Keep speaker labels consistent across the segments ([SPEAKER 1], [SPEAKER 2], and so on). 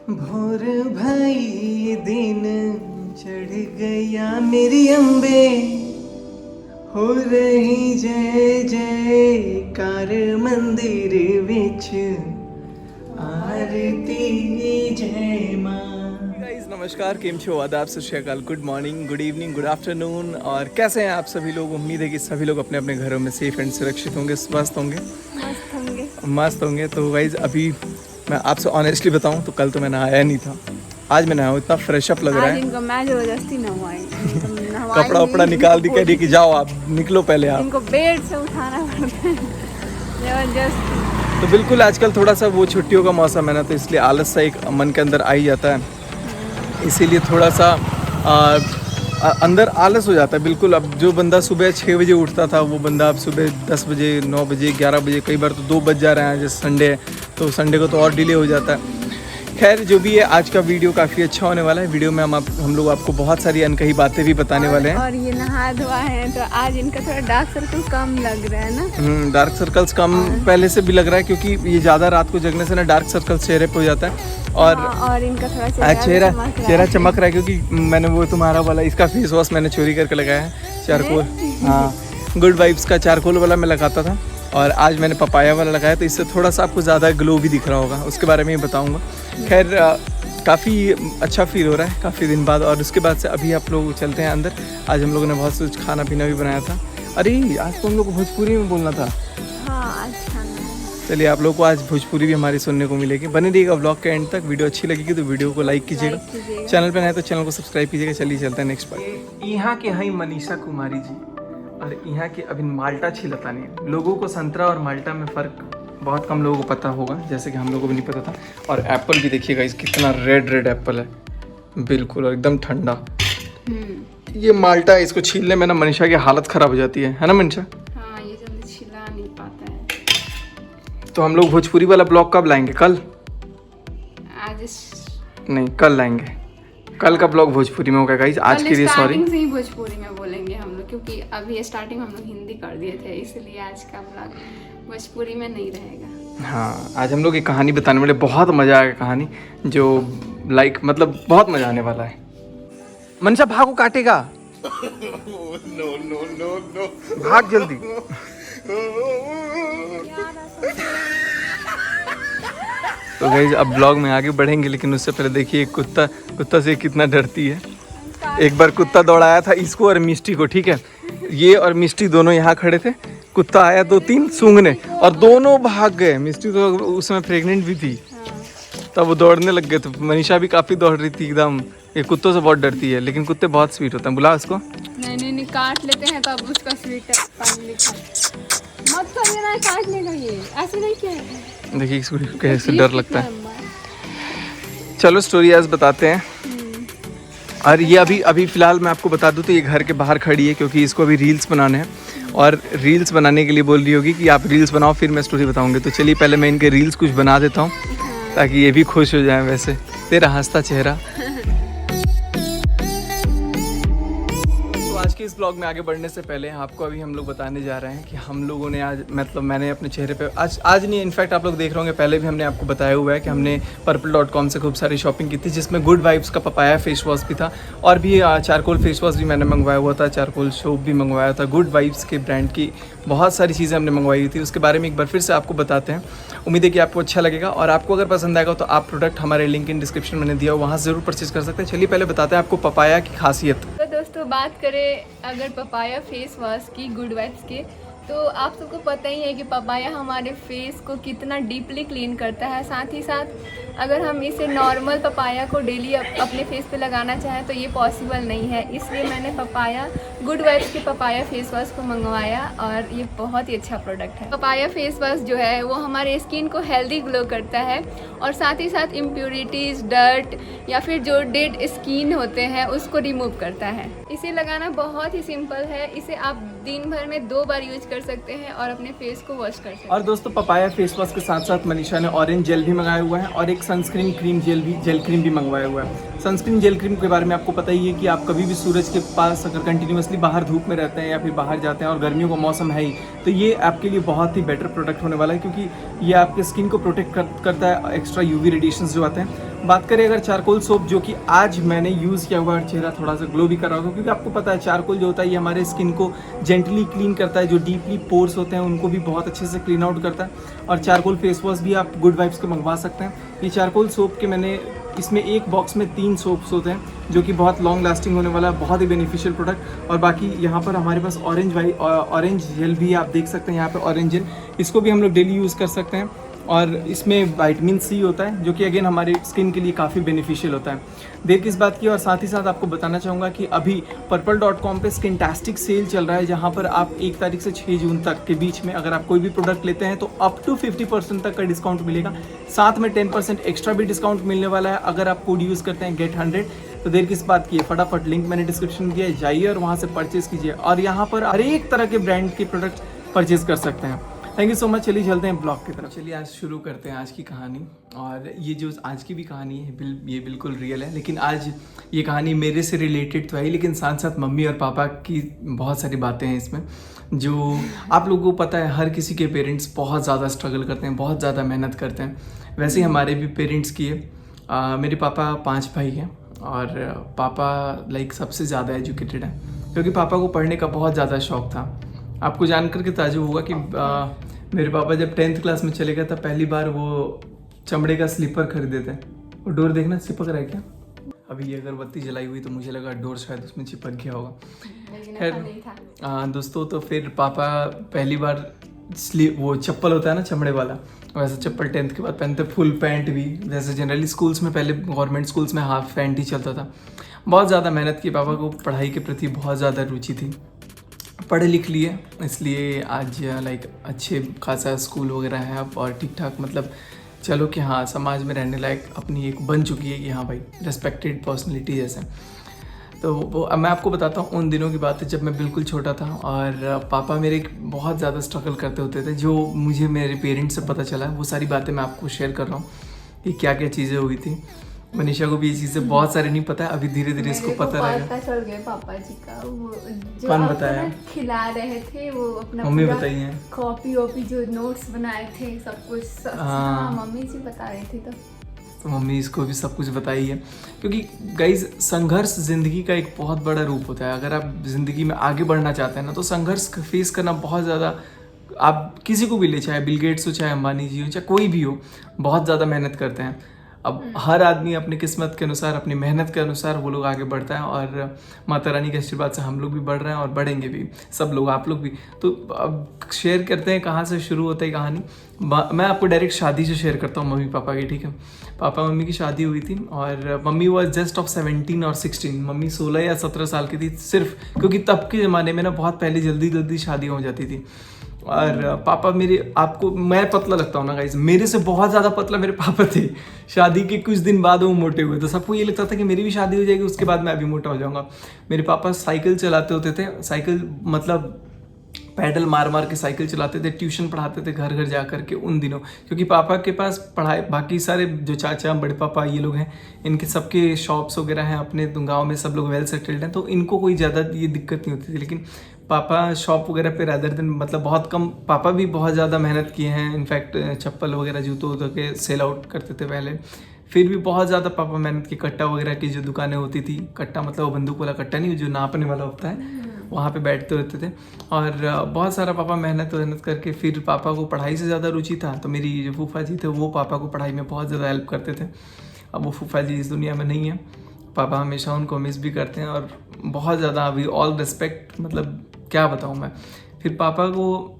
[SPEAKER 1] भोर भाई दिन चढ़ गया मेरी अम्बे हो रही जय जयकार मंदिर विच आरती जय मां। गाइस नमस्कार, केम छो, आदाब, सत श्री अकाल, good morning, good evening, good afternoon. और कैसे हैं आप सभी लोग? उम्मीद है कि सभी लोग अपने अपने घरों में सेफ एंड सुरक्षित होंगे, स्वस्थ होंगे, मस्त होंगे। तो गाइस अभी मैं आपसे ऑनेस्टली बताऊं तो कल तो मैं नहाया नहीं था, आज मैं नहाया हूं, इतना फ्रेश अप लग रहा है।
[SPEAKER 2] इनको मैं जबरदस्ती नहवाई
[SPEAKER 1] कपड़ा उपड़ा निकाल दी, कह रही कि जाओ आप निकलो पहले आप।
[SPEAKER 2] इनको बेड से उठाना पड़ता है जबरदस्ती।
[SPEAKER 1] तो बिल्कुल आजकल थोड़ा सा वो छुट्टियों का मौसम है ना, तो इसलिए आलस सा एक मन के अंदर आ ही जाता है, इसीलिए थोड़ा सा अंदर आलस हो जाता है। बिल्कुल अब जो बंदा सुबह 6 बजे उठता था वो बंदा अब सुबह 10 बजे 9 बजे 11 बजे, कई बार तो 2 बज जा रहे हैं। जैसे संडे है तो संडे को तो और डिले हो जाता है। खैर जो भी है, आज का वीडियो काफ़ी अच्छा होने वाला है। वीडियो में हम लोग आपको बहुत सारी अनकही बातें भी बताने वाले हैं।
[SPEAKER 2] और ये नहा धोआ है तो आज इनका थोड़ा डार्क सर्कल कम लग रहा है ना।
[SPEAKER 1] डार्क सर्कल्स कम पहले से भी लग रहा है, क्योंकि ये ज़्यादा रात को जगने से ना डार्क सर्कल्स चेहरे पे हो जाता है। और
[SPEAKER 2] इनका थोड़ा
[SPEAKER 1] चेहरा चमक रहा है, क्योंकि मैंने वो तुम्हारा वाला इसका फेस वॉश मैंने चोरी करके लगाया है, चारकोल। हाँ, गुड वाइब्स का चारकोल वाला मैं लगाता था और आज मैंने पपाया वाला लगाया, तो इससे थोड़ा सा आपको ज़्यादा ग्लो भी दिख रहा होगा, उसके बारे में ही बताऊँगा। खैर काफ़ी अच्छा फील हो रहा है काफ़ी दिन बाद। और उसके बाद से अभी आप लोग चलते हैं अंदर। आज हम लोगों ने बहुत कुछ खाना पीना भी बनाया था। अरे आज तो हम लोग को भोजपुरी में बोलना था।
[SPEAKER 2] हाँ,
[SPEAKER 1] चलिए आप लोग को आज भोजपुरी भी हमारी सुनने को मिलेगी। बने रहिएगा व्लॉग के एंड तक। वीडियो अच्छी लगेगी तो वीडियो को लाइक कीजिएगा, चैनल पर नए तो चैनल को सब्सक्राइब कीजिएगा। चलिए चलते हैं नेक्स्ट पार्ट। यहाँ के हैं मनीषा कुमारी जी, और यहाँ के अभी माल्टा छिलता नहीं। लोगों को संतरा और माल्टा में फ़र्क बहुत कम लोगों को पता होगा, जैसे कि हम लोगों को भी नहीं पता था। और एप्पल भी देखिएगा इस कितना रेड एप्पल है, बिल्कुल और एकदम ठंडा। ये माल्टा है, इसको छीलने में ना मनीषा की हालत ख़राब हो जाती है ना मनीषा?
[SPEAKER 2] हाँ, ये जल्दी छिला नहीं पाता है।
[SPEAKER 1] तो हम लोग भोजपुरी वाला ब्लॉग कब लाएंगे? कल?
[SPEAKER 2] आज
[SPEAKER 1] नहीं, कल लाएंगे। कल का ब्लॉग भोजपुरी में होगा गाइस। आज के लिए सॉरी।
[SPEAKER 2] स्टार्टिंग से ही भोजपुरी में बोलेंगे हम लोग, क्योंकि अभी स्टार्टिंग हम लोग हिंदी कर दिए थे, इसलिए आज का ब्लॉग भोजपुरी में नहीं रहेगा।
[SPEAKER 1] हाँ, आज हम लोग एक कहानी बताने वाले, बहुत मज़ा आएगा कहानी, जो मतलब बहुत मज़ा आने वाला है। मनीषा भागो, काटेगा। नो भाग जल्दी। तो गाइस अब ब्लॉग में आगे बढ़ेंगे, लेकिन उससे पहले देखिए कुत्ता से कितना डरती है। एक बार कुत्ता दौड़ाया था इसको और मिष्टी को, ठीक है? ये और मिष्टी दोनों यहाँ खड़े थे, कुत्ता आया 2-3 सूंघने और दोनों भाग गए। मिष्टी तो उस समय प्रेग्नेंट भी थी, तब वो दौड़ने लग गए। तो मनीषा भी काफ़ी दौड़ रही थी एकदम। ये कुत्तों से बहुत डरती है, लेकिन कुत्ते बहुत स्वीट होते हैं। बुला उसको।
[SPEAKER 2] नहीं काट लेते हैं तो अब उसका स्वीट मत करिए ना, काट लेगा ये, ऐसे नहीं किया।
[SPEAKER 1] देखिए इसको कैसे डर लगता है। चलो स्टोरी आज बताते हैं। और ये अभी फ़िलहाल मैं आपको बता दूं तो ये घर के बाहर खड़ी है, क्योंकि इसको अभी रील्स बनाने हैं, और रील्स बनाने के लिए बोल रही होगी कि आप रील्स बनाओ फिर मैं स्टोरी बताऊंगी। तो चलिए पहले मैं इनके रील्स कुछ बना देता हूँ ताकि ये भी खुश हो जाएं। वैसे तेरा हंसता चेहरा। आज के इस ब्लॉग में आगे बढ़ने से पहले आपको अभी हम लोग बताने जा रहे हैं कि हम लोगों ने आज, मतलब मैंने अपने चेहरे पे आज नहीं, इनफैक्ट आप लोग देख रहे होंगे, पहले भी हमने आपको बताया हुआ है कि हमने purple.com से खूब सारी शॉपिंग की थी, जिसमें गुड वाइब्स का पपाया फेस वॉश भी था, और भी चारकोल फेस वॉश भी मैंने मंगवाया हुआ था, चारकोल सोप भी मंगवाया था। गुड वाइब्स के ब्रांड की बहुत सारी चीज़ें हमने मंगवाई हुई थी, उसके बारे में एक बार फिर से आपको बताते हैं। उम्मीद है कि आपको अच्छा लगेगा, और आपको अगर पसंद आएगा तो आप प्रोडक्ट हमारे लिंक इन डिस्क्रिप्शन मैंने दिया, वहाँ ज़रूर परचेज कर सकते हैं। चलिए पहले बताते हैं आपको पपाया की खासियत।
[SPEAKER 2] तो दोस्तों बात करें अगर पपाया फेस वॉश की, गुड वाइब्स के, तो आप सबको पता ही है कि पपाया हमारे फेस को कितना डीपली क्लीन करता है। साथ ही साथ अगर हम इसे नॉर्मल पपाया को डेली अपने फेस पे लगाना चाहें तो ये पॉसिबल नहीं है, इसलिए मैंने पपाया गुड वाइब्स के पपाया फेस वॉश को मंगवाया, और ये बहुत ही अच्छा प्रोडक्ट है। पपाया फेस वॉश जो है वो हमारे स्किन को हेल्दी ग्लो करता है, और साथ ही साथ इम्प्योरिटीज़, डर्ट या फिर जो डेड स्किन होते हैं उसको रिमूव करता है। इसे लगाना बहुत ही सिंपल है, इसे आप दिन भर में 2 बार यूज कर सकते हैं और अपने फेस को वॉश कर सकते हैं।
[SPEAKER 1] और दोस्तों पपाया फेस वॉश के साथ साथ मनीषा ने ऑरेंज जेल भी मंगाया हुआ है, और एक सनस्क्रीन क्रीम जेल क्रीम भी मंगवाया हुआ है। सनस्क्रीन जेल क्रीम के बारे में आपको पता ही है कि आप कभी भी सूरज के पास अगर कंटिन्यूसली बाहर धूप में रहते हैं या फिर बाहर जाते हैं, और गर्मियों का मौसम है ही, तो ये आपके लिए बहुत ही बेटर प्रोडक्ट होने वाला है, क्योंकि ये आपके स्किन को प्रोटेक्ट करता है एक्स्ट्रा यूवी रेडिएशंस जो आते हैं। बात करें अगर चारकोल सोप, जो कि आज मैंने यूज़ किया हुआ है, चेहरा थोड़ा सा ग्लो भी कर रहा होगा, क्योंकि आपको पता है चारकोल जो होता है ये हमारे स्किन को जेंटली क्लीन करता है, जो डीपली पोर्स होते हैं उनको भी बहुत अच्छे से क्लीन आउट करता है। और चारकोल फेस वॉश भी आप गुड वाइब्स के मंगवा सकते हैं। ये चारकोल सोप के मैंने इसमें एक बॉक्स में 3 सोप्स होते हैं, जो कि बहुत लॉन्ग लास्टिंग होने वाला है, बहुत ही बेनिफिशियल प्रोडक्ट। और बाकी यहाँ पर हमारे पास ऑरेंज जेल भी आप देख सकते हैं, यहाँ पे ऑरेंज जेल, इसको भी हम लोग डेली यूज़ कर सकते हैं। और इसमें विटामिन सी होता है, जो कि अगेन हमारे स्किन के लिए काफ़ी बेनिफिशियल होता है। देर किस बात की, और साथ ही साथ आपको बताना चाहूँगा कि अभी purple.com पे स्किनटास्टिक सेल चल रहा है, जहाँ पर आप 1 तारीख से 6 जून तक के बीच में अगर आप कोई भी प्रोडक्ट लेते हैं तो अप टू 50% तक का डिस्काउंट मिलेगा। साथ में 10% एक्स्ट्रा भी डिस्काउंट मिलने वाला है अगर आप कोड यूज़ करते हैं GET100। तो देर किस बात की है, फटाफट लिंक मैंने डिस्क्रिप्शन में दिया है, जाइए और वहाँ से परचेज़ कीजिए, और यहाँ पर हर एक तरह के ब्रांड के प्रोडक्ट परचेज़ कर सकते हैं। Thank you so much. चलिए चलते हैं ब्लॉग की तरफ। चलिए आज शुरू करते हैं आज की कहानी। और ये जो आज की भी कहानी है ये बिल्कुल रियल है, लेकिन आज ये कहानी मेरे से रिलेटेड तो है, लेकिन साथ साथ मम्मी और पापा की बहुत सारी बातें हैं इसमें, जो आप लोगों को पता है हर किसी के पेरेंट्स बहुत ज़्यादा स्ट्रगल करते हैं, बहुत ज़्यादा मेहनत करते हैं। वैसे ही हमारे भी पेरेंट्स की है। मेरे पापा 5 भाई हैं, और पापा लाइक सबसे ज़्यादा एजुकेटेड है, क्योंकि पापा को पढ़ने का बहुत ज़्यादा शौक़ था। आपको जानकर के ताज्जुब होगा कि मेरे पापा जब 10th क्लास में चले गए तब पहली बार वो चमड़े का स्लीपर खरीदे थे। वो डोर देखना चिपक रहा है क्या? अभी ये अगरबत्ती जलाई हुई तो मुझे लगा डोर शायद उसमें चिपक गया होगा। खैर दोस्तों, तो फिर पापा पहली बार वो चप्पल होता है ना चमड़े वाला, वैसे चप्पल 10th के बाद पहनते, फुल पैंट भी, जैसे जनरली स्कूल्स में पहले गवर्नमेंट स्कूल्स में हाफ पैंट ही चलता था। बहुत ज़्यादा मेहनत की, पापा को पढ़ाई के प्रति बहुत ज़्यादा रुचि थी, पढ़े लिख लिए, इसलिए आज लाइक अच्छे खासा स्कूल वगैरह है अब, और ठीक ठाक मतलब चलो कि हाँ समाज में रहने लायक अपनी एक बन चुकी है कि हाँ भाई रेस्पेक्टेड पर्सनैलिटी जैसे। तो वो अब मैं आपको बताता हूँ उन दिनों की बात है जब मैं बिल्कुल छोटा था, और पापा मेरे बहुत ज़्यादा स्ट्रगल करते होते थे, जो मुझे मेरे पेरेंट्स से पता चला। वो सारी बातें मैं आपको शेयर कर रहा हूँ कि क्या क्या चीज़ें हुई थी। मनीषा को भी ये चीज़ें बहुत सारी नहीं पता है, अभी धीरे धीरे इसको पता रहेगा।
[SPEAKER 2] पता चल गया पापा जी का, वो जो
[SPEAKER 1] कौन बताया?
[SPEAKER 2] खिला रहे थे वो अपना
[SPEAKER 1] मम्मी बताइए।
[SPEAKER 2] कॉपी वॉपी जो नोट्स बनाए थे सब कुछ। हाँ मम्मी जी बता रही थी। तो
[SPEAKER 1] मम्मी इसको भी सब कुछ बताई है, क्योंकि गाइज संघर्ष ज़िंदगी का एक बहुत बड़ा रूप होता है। अगर आप ज़िंदगी में आगे बढ़ना चाहते हैं ना, तो संघर्ष फेस करना बहुत ज़्यादा, आप किसी को भी ले, चाहे बिल गेट्स हो, चाहे अंबानी जी हो, चाहे कोई भी हो, बहुत ज़्यादा मेहनत करते हैं। अब हर आदमी अपनी किस्मत के अनुसार, अपनी मेहनत के अनुसार वो लोग आगे बढ़ता है, और माता रानी के आशीर्वाद से हम लोग भी बढ़ रहे हैं और बढ़ेंगे भी, सब लोग, आप लोग भी। तो अब शेयर करते हैं कहाँ से शुरू होता है कहानी। मैं आपको डायरेक्ट शादी से शेयर करता हूँ, मम्मी पापा की, ठीक है। पापा मम्मी की शादी हुई थी, और मम्मी वॉज जस्ट ऑफ 17 और 16, मम्मी 16 या 17 साल की थी सिर्फ, क्योंकि तब के ज़माने में ना बहुत पहले जल्दी शादी हो जाती थी। और पापा मेरे, आपको मैं पतला लगता हूँ ना गाइस, मेरे से बहुत ज़्यादा पतला मेरे पापा थे। शादी के कुछ दिन बाद वो मोटे हुए, तो सबको ये लगता था कि मेरी भी शादी हो जाएगी, उसके बाद मैं भी मोटा हो जाऊँगा। मेरे पापा साइकिल चलाते होते थे, साइकिल मतलब पैडल मार मार के साइकिल चलाते थे, ट्यूशन पढ़ाते थे घर घर जा कर के उन दिनों, क्योंकि पापा के पास पढ़ाई, बाकी सारे जो चाचा बड़े पापा ये लोग हैं, इनके सबके शॉप्स वगैरह हैं अपने गांव में, सब लोग वेल सेटल्ड हैं, तो इनको कोई ज़्यादा ये दिक्कत नहीं होती थी। लेकिन पापा शॉप वगैरह पे रादर दिन मतलब बहुत कम, पापा भी बहुत ज़्यादा मेहनत किए हैं। इनफैक्ट चप्पल वगैरह जूतों के सेल आउट करते थे पहले, फिर भी बहुत ज़्यादा पापा मेहनत की। कट्टा वगैरह की जो दुकानें होती थी, कट्टा मतलब वो बंदूक वाला कट्टा नहीं, जो नापने वाला होता है, वहाँ पे बैठते होते थे। और बहुत सारा पापा मेहनत करके, फिर पापा को पढ़ाई से ज़्यादा रुचि था, तो मेरी जो फूफा जी थे वो पापा को पढ़ाई में बहुत ज़्यादा हेल्प करते थे। अब वो फूफा जी इस दुनिया में नहीं है, पापा हमेशा उनको मिस भी करते हैं, और बहुत ज़्यादा अभी ऑल रिस्पेक्ट, मतलब क्या बताऊँ मैं। फिर पापा को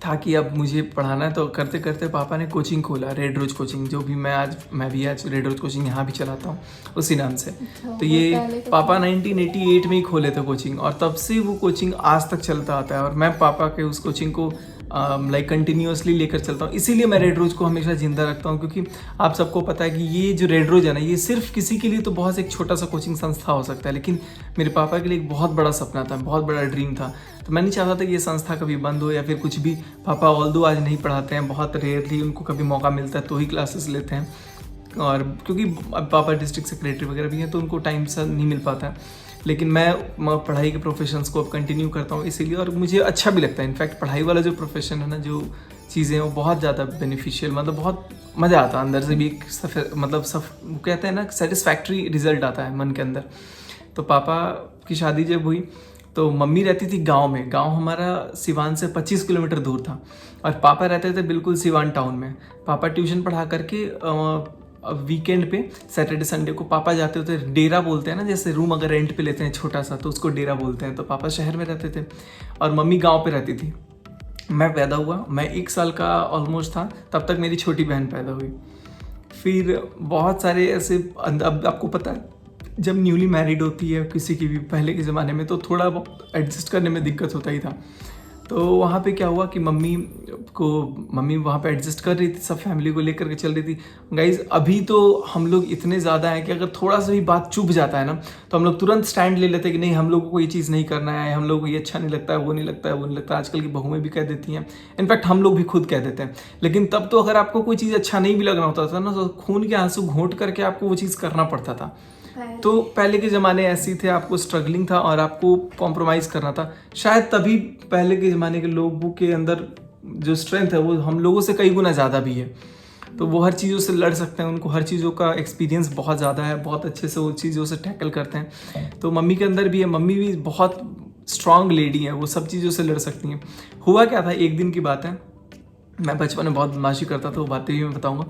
[SPEAKER 1] था कि अब मुझे पढ़ाना है, तो करते करते पापा ने कोचिंग खोला, रेड रोज कोचिंग, जो भी मैं भी आज रेड रोज कोचिंग यहाँ भी चलाता हूँ उसी नाम से। तो ये पापा 1988 में ही खोले थे कोचिंग, और तब से वो कोचिंग आज तक चलता आता है, और मैं पापा के उस कोचिंग को लाइक कंटिन्यूसली लेकर चलता हूँ। इसीलिए मैं रेड रोज को हमेशा जिंदा रखता हूँ, क्योंकि आप सबको पता है कि ये जो रेड रोज है ना, ये सिर्फ किसी के लिए तो बहुत एक छोटा सा कोचिंग संस्था हो सकता है, लेकिन मेरे पापा के लिए एक बहुत बड़ा सपना था, बहुत बड़ा ड्रीम था। तो मैं नहीं चाहता था कि ये संस्था कभी बंद हो या फिर कुछ भी। पापा ऑल्दो आज नहीं पढ़ाते हैं, बहुत रेयरली उनको कभी मौका मिलता है तो ही क्लासेस लेते हैं, और क्योंकि पापा डिस्ट्रिक्ट सेक्रेटरी वगैरह भी हैं, तो उनको टाइम से नहीं मिल पाता है। लेकिन मैं पढ़ाई के प्रोफेशंस को अब कंटिन्यू करता हूँ इसीलिए, और मुझे अच्छा भी लगता है। इनफैक्ट पढ़ाई वाला जो प्रोफेशन है ना, जो चीज़ें हैं वो बहुत ज़्यादा बेनिफिशियल, मतलब बहुत मज़ा आता अंदर से भी मतलब सब वो कहते हैं ना सेटिस्फैक्ट्री रिजल्ट आता है मन के अंदर। तो पापा की शादी जब हुई तो मम्मी रहती थी गांव में। गांव हमारा सिवान से 25 किलोमीटर दूर था और पापा रहते थे बिल्कुल सिवान टाउन में। पापा ट्यूशन पढ़ा करके वीकेंड पे सैटरडे संडे को पापा जाते होते, डेरा बोलते हैं ना, जैसे रूम अगर रेंट पे लेते हैं छोटा सा तो उसको डेरा बोलते हैं। तो पापा शहर में रहते थे और मम्मी गाँव पे रहती थी। मैं पैदा हुआ, मैं 1 साल का ऑलमोस्ट था, तब तक मेरी छोटी बहन पैदा हुई। फिर बहुत सारे ऐसे, अब आपको पता है जब न्यूली मैरिड होती है किसी की भी पहले के ज़माने में तो थोड़ा बहुत एडजस्ट करने में दिक्कत होता ही था। तो वहाँ पे क्या हुआ कि मम्मी वहाँ पे एडजस्ट कर रही थी, सब फैमिली को लेकर के चल रही थी। गाइज अभी तो हम लोग इतने ज़्यादा हैं कि अगर थोड़ा सा भी बात चुभ जाता है ना तो हम लोग तुरंत स्टैंड ले लेते हैं कि नहीं, हम लोगों को ये चीज़ नहीं करना है, हम लोग को ये अच्छा नहीं लगता है, वो नहीं लगता है, वो नहीं लगता है। आजकल की बहुएं भी कह देती हैं, इनफैक्ट हम लोग भी खुद कह देते हैं। लेकिन तब तो अगर आपको कोई चीज़ अच्छा नहीं भी लगना होता था ना तो खून के आंसू घोंट करके आपको वो चीज़ करना पड़ता था। तो पहले के ज़माने ऐसे थे, आपको स्ट्रगलिंग था और आपको कॉम्प्रोमाइज़ करना था। शायद तभी पहले के ज़माने के लोगों के अंदर जो स्ट्रेंथ है वो हम लोगों से कई गुना ज़्यादा भी है। तो वो हर चीज़ों से लड़ सकते हैं, उनको हर चीज़ों का एक्सपीरियंस बहुत ज़्यादा है, बहुत अच्छे से वो चीज़ों से टैकल करते हैं। तो मम्मी के अंदर भी है, मम्मी भी बहुत स्ट्रांग लेडी है, वो सब चीज़ों से लड़ सकती हैं। हुआ क्या था, एक दिन की बात है, मैं बचपन में बहुत बदमाशी करता था, वो बातें भी मैं बताऊँगा।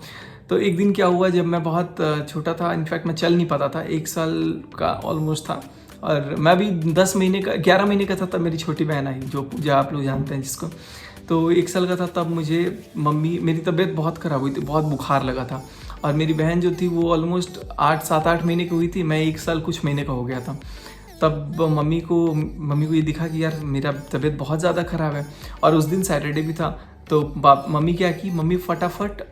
[SPEAKER 1] तो एक दिन क्या हुआ, जब मैं बहुत छोटा था, इनफैक्ट मैं चल नहीं पाता था, 1 साल का ऑलमोस्ट था और मैं भी 11 महीने का था तब मेरी छोटी बहन आई, जो पूजा आप लोग जानते हैं जिसको। तो 1 साल का था तब मेरी तबीयत बहुत ख़राब हुई थी, बहुत बुखार लगा था और मेरी बहन जो थी वो ऑलमोस्ट 7-8 महीने की हुई थी, मैं 1 साल कुछ महीने का हो गया था। तब मम्मी को ये दिखा कि यार मेरा तबीयत बहुत ज़्यादा ख़राब है और उस दिन सैटरडे भी था। तो मम्मी क्या की, मम्मी फटाफट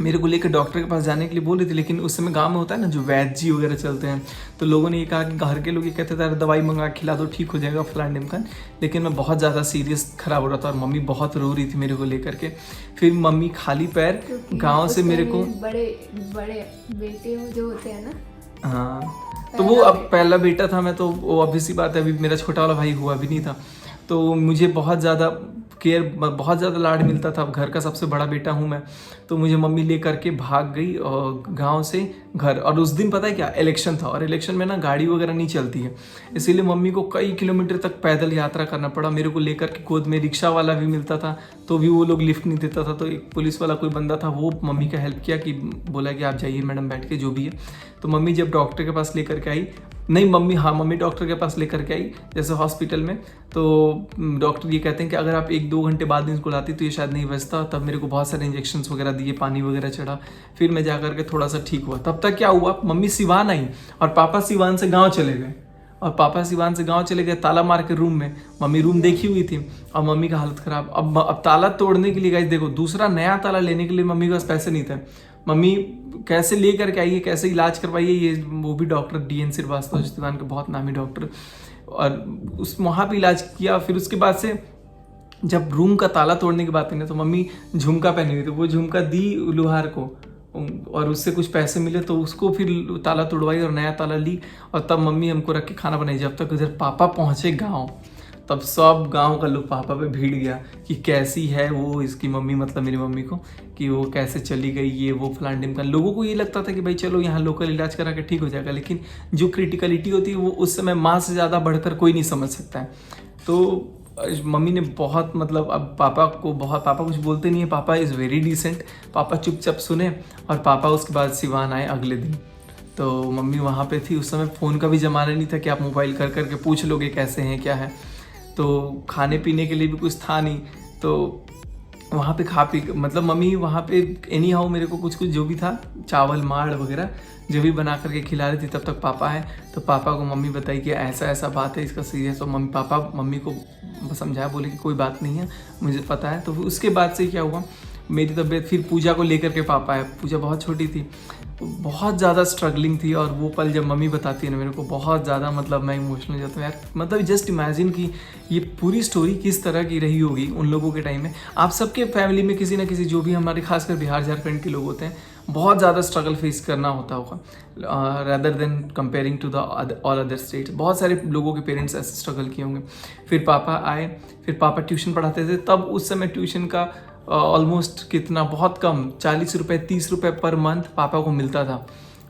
[SPEAKER 1] मेरे को लेकर डॉक्टर के पास जाने के लिए बोल रही थी। लेकिन उस समय गांव में होता है ना जो वैद्य जी वगैरह चलते हैं, तो लोगों ने ये कहा कि घर के लोग ये कहते थे दवाई मंगा खिला दो, ठीक हो जाएगा फलान ढिमकान। लेकिन मैं बहुत ज़्यादा सीरियस खराब हो रहा था और मम्मी बहुत रो रही थी मेरे को लेकर के। फिर मम्मी खाली पैर गाँव से मेरे को,
[SPEAKER 2] बड़े बड़े बेटे जो होते हैं ना,
[SPEAKER 1] हाँ तो वो अब पहला बेटा था मैं, तो वो ऑब्वियस सी बात है, अभी मेरा छोटा वाला भाई हुआ भी नहीं था। तो मुझे बहुत ज़्यादा बहुत ज़्यादा लाड मिलता था, घर का सबसे बड़ा बेटा हूँ मैं। तो मुझे मम्मी ले करके भाग गई गांव से घर। और उस दिन पता है क्या, इलेक्शन था और इलेक्शन में ना गाड़ी वगैरह नहीं चलती है, इसीलिए मम्मी को कई किलोमीटर तक पैदल यात्रा करना पड़ा। मेरे को लेकर के गोद में रिक्शा वाला भी मिलता था तो भी वो लोग लिफ्ट नहीं देता था। तो एक पुलिस वाला कोई बंदा था, वो मम्मी का हेल्प किया, कि बोला कि आप जाइए मैडम बैठ के, जो भी है। तो मम्मी जब डॉक्टर के पास लेकर के आई, मम्मी डॉक्टर के पास लेकर के आई जैसे हॉस्पिटल में, तो डॉक्टर ये कहते हैं कि अगर आप 1-2 घंटे बाद इसको लाती तो ये शायद नहीं बचता। तब मेरे को बहुत सारे इंजेक्शंस वगैरह दिए, पानी वगैरह चढ़ा, फिर मैं जा करके थोड़ा सा ठीक हुआ। तब तक क्या हुआ, मम्मी सिवान आई और पापा सिवान से गाँव चले गए। ताला मार के रूम में, मम्मी रूम देखी हुई थी और मम्मी का हालत ख़राब। अब ताला तोड़ने के लिए गाइस देखो, दूसरा नया ताला लेने के लिए मम्मी के पास पैसे नहीं थे। मम्मी कैसे ले करके आई है, कैसे इलाज करवाइए, ये वो भी डॉक्टर DN श्रीवास्तव राजस्थान के बहुत नामी डॉक्टर, और वहाँ पे इलाज किया। फिर उसके बाद से जब रूम का ताला तोड़ने की बात है ना, तो मम्मी झुमका पहनी हुई थी, वो झुमका दी लुहार को और उससे कुछ पैसे मिले तो उसको फिर ताला तोड़वाई और नया ताला ली। और तब मम्मी हमको रख के खाना बनाई। जब तक उधर पापा पहुँचे गाँव, तब सब गांव का लोग पापा पे भीड़ गया कि कैसी है वो इसकी मम्मी, मतलब मेरी मम्मी को, कि वो कैसे चली गई, ये वो फलान ढिमकान। लोगों को ये लगता था कि भाई चलो यहाँ लोकल इलाज करा के ठीक हो जाएगा, लेकिन जो क्रिटिकलिटी होती है वो उस समय माँ से ज़्यादा बढ़कर कोई नहीं समझ सकता है। तो मम्मी ने बहुत, मतलब अब पापा कुछ बोलते नहीं है, पापा इज़ वेरी डिसेंट। पापा चुपचाप सुने और पापा उसके बाद सिवान आए अगले दिन। तो मम्मी वहाँ पे थी। उस समय फ़ोन का भी ज़माना नहीं था कि आप मोबाइल कर करके पूछ लोगे कैसे हैं क्या है। तो खाने पीने के लिए भी कुछ था नहीं, तो वहाँ पे खा पी, मतलब मम्मी वहाँ पे एनी हाउ मेरे को कुछ जो भी था, चावल माड़ वगैरह जो भी बना करके खिला रही थी। तब तक पापा है, तो पापा को मम्मी बताई कि ऐसा बात है, इसका सीरियस। तो मम्मी को समझाया, बोले कि कोई बात नहीं है, मुझे पता है। तो उसके बाद से क्या हुआ, मेरी तबीयत, फिर पूजा को लेकर के पापा है। पूजा बहुत छोटी थी, बहुत ज़्यादा स्ट्रगलिंग थी, और वो पल जब मम्मी बताती है ना मेरे को, बहुत ज़्यादा, मतलब मैं इमोशनल हो जाता हूँ यार। मतलब जस्ट इमेजिन कि ये पूरी स्टोरी किस तरह की रही होगी उन लोगों के टाइम में। आप सबके फैमिली में किसी ना किसी, जो भी हमारे खासकर बिहार झारखंड के लोग होते हैं, बहुत ज़्यादा स्ट्रगल फेस करना होता होगा rather than comparing to the all other states. बहुत सारे लोगों के पेरेंट्स ऐसे स्ट्रगल किए होंगे। फिर पापा आए, फिर पापा ट्यूशन पढ़ाते थे। तब उस समय ट्यूशन का ऑलमोस्ट कितना, बहुत कम 40 रुपये 30 रुपये पर मंथ पापा को मिलता था,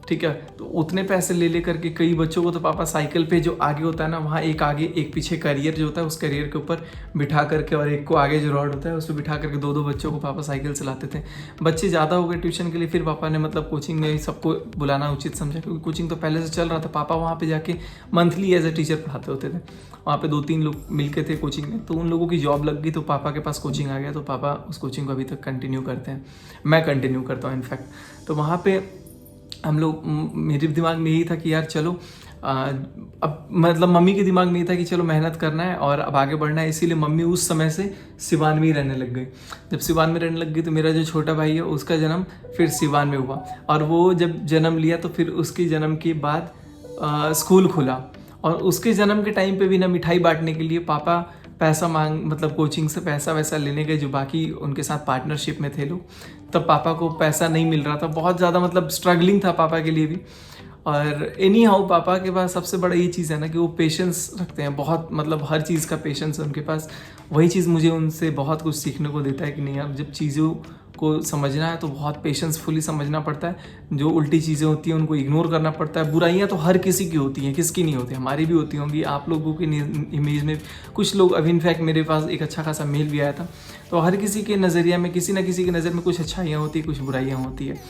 [SPEAKER 1] ठीक है। तो उतने पैसे ले करके कई बच्चों को तो पापा साइकिल पे जो आगे होता है ना, वहाँ एक आगे एक पीछे कैरियर जो होता है, उस कैरियर के ऊपर बिठा करके, और एक को आगे जो रॉड होता है उस पर बिठा करके 2-2 बच्चों को पापा साइकिल चलाते थे। बच्चे ज़्यादा हो गए ट्यूशन के लिए, फिर पापा ने मतलब कोचिंग में सबको बुलाना उचित समझा, क्योंकि कोचिंग तो पहले से चल रहा था। पापा वहाँ पर जाके मंथली एज ए टीचर पढ़ाते होते थे। वहाँ पे 2-3 लोग मिलके थे कोचिंग में, तो उन लोगों की जॉब लग गई, तो पापा के पास कोचिंग आ गया, तो पापा उस कोचिंग को अभी तक कंटिन्यू करते हैं, मैं कंटिन्यू करता हूँ इनफैक्ट। तो वहाँ पे हम लोग, मेरे दिमाग में यही था कि यार चलो, अब मतलब मम्मी के दिमाग में ये था कि चलो मेहनत करना है और अब आगे बढ़ना है, इसीलिए मम्मी उस समय से सिवान में ही रहने लग गई। जब सिवान में रहने लग गई तो मेरा जो छोटा भाई है उसका जन्म फिर सिवान में हुआ, और वो जब जन्म लिया तो फिर उसके जन्म के बाद स्कूल खुला, और उसके जन्म के टाइम पे भी ना मिठाई बांटने के लिए पापा पैसा मांग, मतलब कोचिंग से पैसा वैसा लेने गए, जो बाकी उनके साथ पार्टनरशिप में थे लोग, तब पापा को पैसा नहीं मिल रहा था, बहुत ज़्यादा मतलब स्ट्रगलिंग था पापा के लिए भी। और एनी हाउ पापा के पास सबसे बड़ा ये चीज़ है ना कि वो पेशेंस रखते हैं बहुत, मतलब हर चीज़ का पेशेंस है उनके पास। वही चीज़ मुझे उनसे बहुत कुछ सीखने को देता है कि नहीं यार, जब चीज़ों को समझना है तो बहुत पेशेंसफुली समझना पड़ता है। जो उल्टी चीज़ें होती हैं उनको इग्नोर करना पड़ता है। बुराइयां तो हर किसी की होती हैं, किसकी नहीं होती, हमारी भी होती होंगी, आप लोगों की इमेज में कुछ लोग, अभी इनफैक्ट मेरे पास एक अच्छा खासा मेल भी आया था, तो हर किसी के नज़रिया में, किसी ना किसी की नज़र में कुछ अच्छाइयाँ होती है, कुछ बुराइयाँ होती है,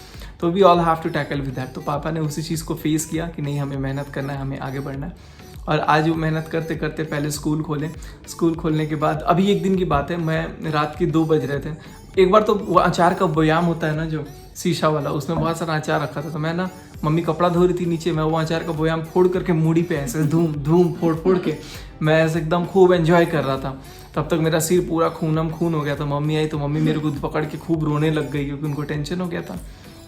[SPEAKER 1] तो we all have to tackle with that. तो पापा ने उसी चीज़ को फेस किया कि नहीं, हमें मेहनत करना है, हमें आगे बढ़ना है। और आज वो मेहनत करते करते पहले स्कूल खोले, स्कूल खोलने के बाद अभी एक दिन की बात है, मैं रात के 2 बज रहे थे, एक बार तो वो अचार का बयाम होता है ना जो शीशा वाला, उसमें बहुत सारा अचार रखा था, तो मैं ना, मम्मी कपड़ा धो रही थी नीचे, मैं वो अचार का बयाम फोड़ करके मूड़ी पे ऐसे धूम धूम फोड़ फोड़ के मैं ऐसे एकदम खूब एंजॉय कर रहा था। तब तक मेरा सिर पूरा खूनम खून हो गया था। मम्मी आई तो मम्मी मेरे को पकड़ के खूब रोने लग गई, क्योंकि उनको टेंशन हो गया था,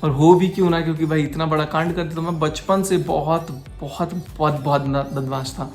[SPEAKER 1] और हो भी क्यों ना, क्योंकि भाई इतना बड़ा कांड कर दिया। तो मैं बचपन से बहुत बहुत बहुत बहुत बदमाश था।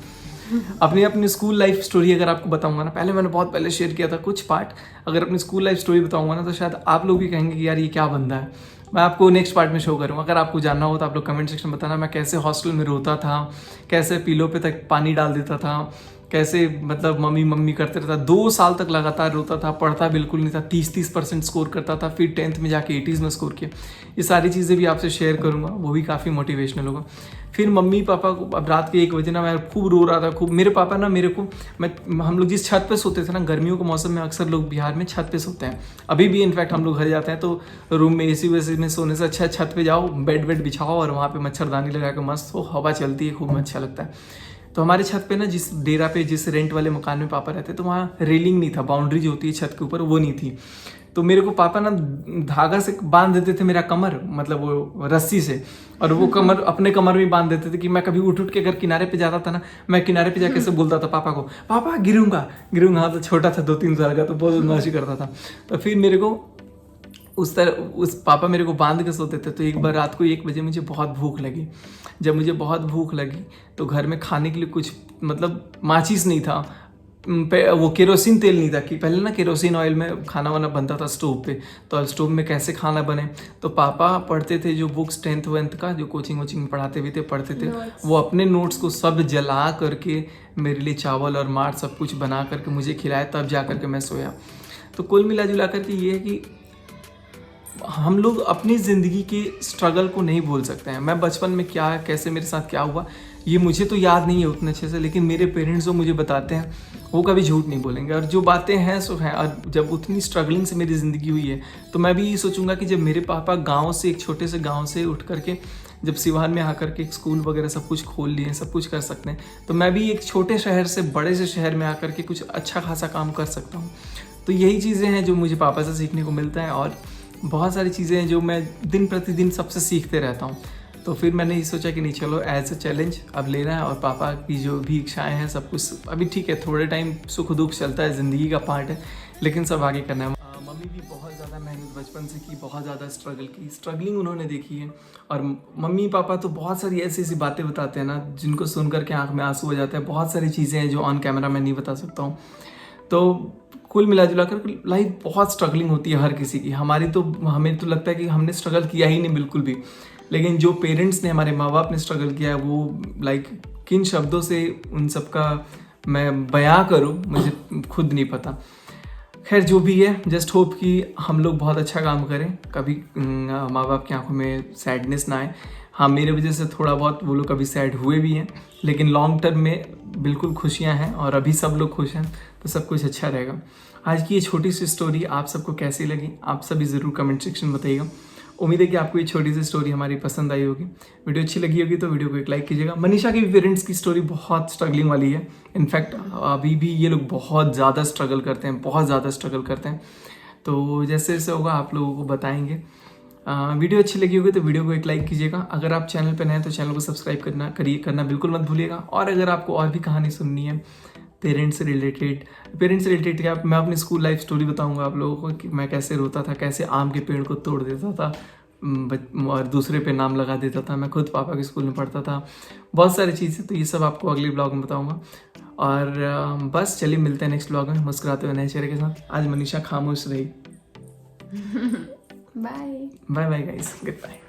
[SPEAKER 1] अपनी स्कूल लाइफ स्टोरी अगर आपको बताऊंगा ना, पहले मैंने बहुत पहले शेयर किया था कुछ पार्ट, अगर अपनी स्कूल लाइफ स्टोरी बताऊंगा ना तो शायद आप लोग भी कहेंगे कि यार ये क्या बंदा है। मैं आपको नेक्स्ट पार्ट में शो करूँगा, अगर आपको जानना हो तो आप लोग कमेंट सेक्शन में बताना, मैं कैसे हॉस्टल में रोता था, कैसे पीलो पे तक पानी डाल देता था, कैसे मतलब मम्मी मम्मी करते रहता, 2 साल तक लगातार रोता था, पढ़ता बिल्कुल नहीं था, 30% स्कोर करता था, फिर 10th में जाके 80s में स्कोर किया। ये सारी चीज़ें भी आपसे शेयर करूँगा, वो भी काफ़ी मोटिवेशनल होगा। फिर मम्मी पापा को, अब रात के 1 बजे ना मैं खूब रो रहा था, खूब। मेरे पापा ना मेरे को, हम लोग जिस छत पे सोते थे ना, गर्मियों के मौसम में अक्सर लोग बिहार में छत पे सोते हैं, अभी भी इनफैक्ट हम लोग घर जाते हैं तो रूम में AC वेसी में सोने से अच्छा छत पे जाओ, बेड वेड बिछाओ और वहाँ पे मच्छरदानी लगा के मस्त हो, हवा चलती है, खूब अच्छा लगता है। तो हमारे छत पे ना, जिस डेरा पे, जिस रेंट वाले मकान में पापा रहते, तो वहाँ रेलिंग नहीं था, बाउंड्री जो होती है छत के ऊपर वो नहीं थी। तो मेरे को पापा ना धागा से बांध देते थे मेरा कमर, मतलब वो रस्सी से, और वो कमर अपने कमर में बांध देते थे कि मैं कभी उठ के अगर किनारे पे जाता था ना, मैं किनारे पे जाके से बोलता था पापा को, पापा गिरूंगा गिरूंगा। हाँ, तो छोटा था 2-3 साल का, तो बहुत बदमाशी करता था। तो फिर मेरे को उस पापा मेरे को बांध के सोते थे। तो एक बार रात को 1 बजे मुझे बहुत भूख लगी। जब मुझे बहुत भूख लगी तो घर में खाने के लिए कुछ, मतलब माचिस नहीं था, वो केरोसिन तेल नहीं था, कि पहले ना केरोसिन ऑयल में खाना वाना बनता था स्टोव पे, तो स्टोव में कैसे खाना बने। तो पापा पढ़ते थे जो बुक्स 10th वेंथ का, जो कोचिंग वोचिंग में पढ़ाते भी थे, पढ़ते थे, वो अपने नोट्स को सब जला करके मेरे लिए चावल और मार सब कुछ बना करके मुझे खिलाया, तब जा करके मैं सोया। तो कुल मिला जुला करके ये है कि हम लोग अपनी ज़िंदगी के स्ट्रगल को नहीं भूल सकते हैं। मैं बचपन में क्या, कैसे मेरे साथ क्या हुआ, ये मुझे तो याद नहीं है उतने अच्छे से, लेकिन मेरे पेरेंट्स जो मुझे बताते हैं वो कभी झूठ नहीं बोलेंगे, और जो बातें हैं सो हैं। और जब उतनी स्ट्रगलिंग से मेरी ज़िंदगी हुई है, तो मैं भी ये सोचूंगा कि जब मेरे पापा गाँव से, एक छोटे से गाँव से उठ करके जब सिवान में आकर के एक स्कूल वगैरह सब कुछ खोल लिए, सब कुछ कर सकते हैं, तो मैं भी एक छोटे शहर से बड़े से शहर में आकर के कुछ अच्छा खासा काम कर सकता हूँ। तो यही चीज़ें हैं जो मुझे पापा से सीखने को मिलता है, और बहुत सारी चीज़ें हैं जो मैं दिन प्रतिदिन सबसे सीखते रहता हूँ। तो फिर मैंने ये सोचा कि नहीं, चलो एज अ चैलेंज अब लेना है, और पापा की जो भी इच्छाएं हैं सब कुछ, अभी ठीक है थोड़े टाइम सुख दुख चलता है, ज़िंदगी का पार्ट है, लेकिन सब आगे करना है। मम्मी भी बहुत ज़्यादा मेहनत बचपन से की, बहुत ज़्यादा स्ट्रगलिंग उन्होंने देखी है। और मम्मी पापा तो बहुत सारी ऐसी ऐसी बातें बताते हैं ना, जिनको सुन करके आँख में आंसू हो जाते हैं। बहुत सारी चीज़ें हैं जो ऑन कैमरा मैं नहीं बता सकता हूँ। तो कुल मिला जुला कर लाइफ बहुत स्ट्रगलिंग होती है हर किसी की। हमारी तो, हमें तो लगता है कि हमने स्ट्रगल किया ही नहीं बिल्कुल भी, लेकिन जो पेरेंट्स ने, हमारे माँ बाप ने स्ट्रगल किया है, वो लाइक किन शब्दों से उन सब का मैं बयां करूँ मुझे खुद नहीं पता। खैर जो भी है, जस्ट होप कि हम लोग बहुत अच्छा काम करें, कभी माँ बाप की आंखों में सैडनेस ना आए। हाँ, मेरे वजह से थोड़ा बहुत वो लोग कभी सैड हुए भी हैं, लेकिन लॉन्ग टर्म में बिल्कुल खुशियाँ हैं और अभी सब लोग खुश हैं तो सब कुछ अच्छा रहेगा। आज की ये छोटी सी स्टोरी आप सबको कैसी लगी, आप सभी ज़रूर कमेंट सेक्शन में बताइएगा। उम्मीद है कि आपको ये छोटी सी स्टोरी हमारी पसंद आई होगी। वीडियो अच्छी लगी होगी तो वीडियो को एक लाइक कीजिएगा। मनीषा की पेरेंट्स की स्टोरी बहुत स्ट्रगलिंग वाली है। इनफैक्ट अभी भी ये लोग बहुत ज़्यादा स्ट्रगल करते हैं, बहुत ज़्यादा स्ट्रगल करते हैं। तो जैसे जैसे होगा आप लोगों को बताएंगे। वीडियो अच्छी लगी होगी तो वीडियो को एक लाइक कीजिएगा। अगर आप चैनल पर नए हैं तो चैनल को सब्सक्राइब करना बिल्कुल मत भूलिएगा। और अगर आपको और भी कहानी सुननी है पेरेंट्स से रिलेटेड क्या, मैं अपनी स्कूल लाइफ स्टोरी बताऊंगा आप लोगों को कि मैं कैसे रोता था, कैसे आम के पेड़ को तोड़ देता था और दूसरे पे नाम लगा देता था। मैं खुद पापा के स्कूल में पढ़ता था, बहुत सारी चीज़ें। तो ये सब आपको अगले ब्लॉग में बताऊंगा। और बस चलिए मिलते हैं नेक्स्ट ब्लॉग में मुस्कुराते हुए नए चेहरे के साथ। आज मनीषा खामोश रही।
[SPEAKER 2] Bye
[SPEAKER 1] bye bye guys, good bye.